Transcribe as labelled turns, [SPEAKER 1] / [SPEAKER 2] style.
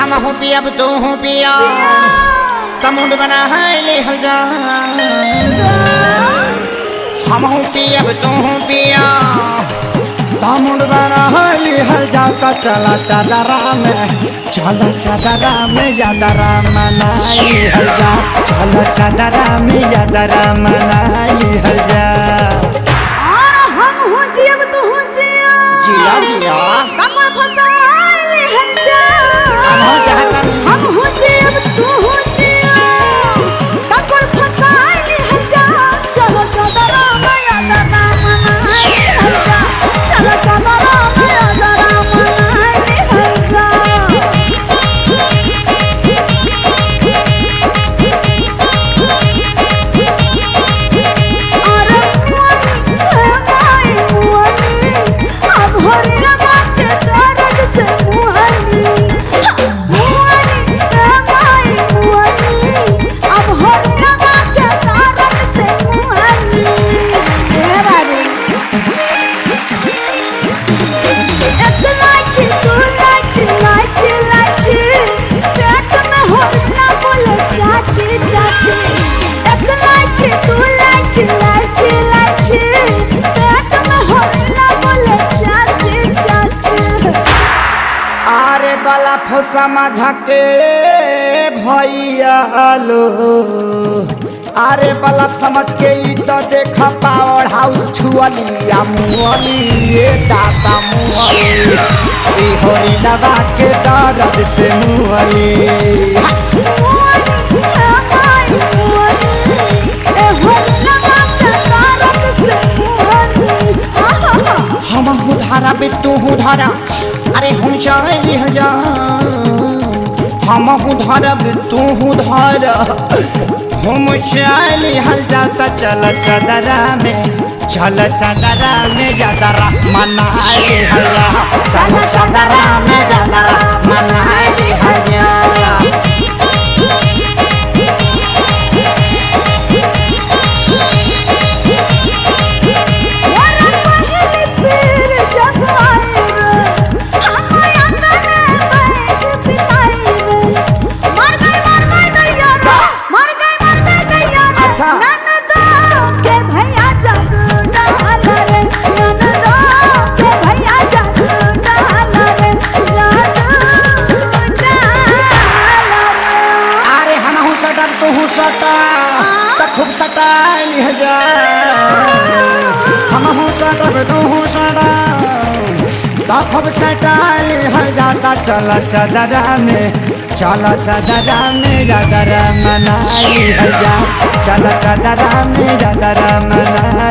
[SPEAKER 1] हम हो पिया अब तू हो पिया तमुंड बना है ले हल जा हम हो पिया अब तू हो पिया तमुंड बना है ले हल जा का चला चादरा में यादरा मनाई हल जा चला चादरा में यादरा मनाई हल जा
[SPEAKER 2] और हम हो जियब तू हो जिया
[SPEAKER 1] जिया जिया
[SPEAKER 2] कमर फसाई हल जा
[SPEAKER 1] हम हो चाहता
[SPEAKER 2] हम हो जियब तू हो जिया कमर फसाई हल जा चलो चादरा में यादरा मनाई हल जा चलो चादरा में यादरा मनाई हल जा
[SPEAKER 1] समझ के भैया लो अरे बल्लभ समझ के ई तो देखा पावर हाउस छुअलिया मुअली ये दादा मुअली ई होरी लगा के दर्द से मुअली हम धारा बे तू धारा अरे हम चाहे जा हम धरब तू धर हम चली हल जाता चल चादरा में यादरा मनाई हल जा चल चादरा में यादरा मनाई हल जा खूब सटाई जा हम हो सटब तू हो सड़ा खूब सटाई हल जाता चला चादरा में यादरा मनाई हल जा चला चादरा में यादरा मनाई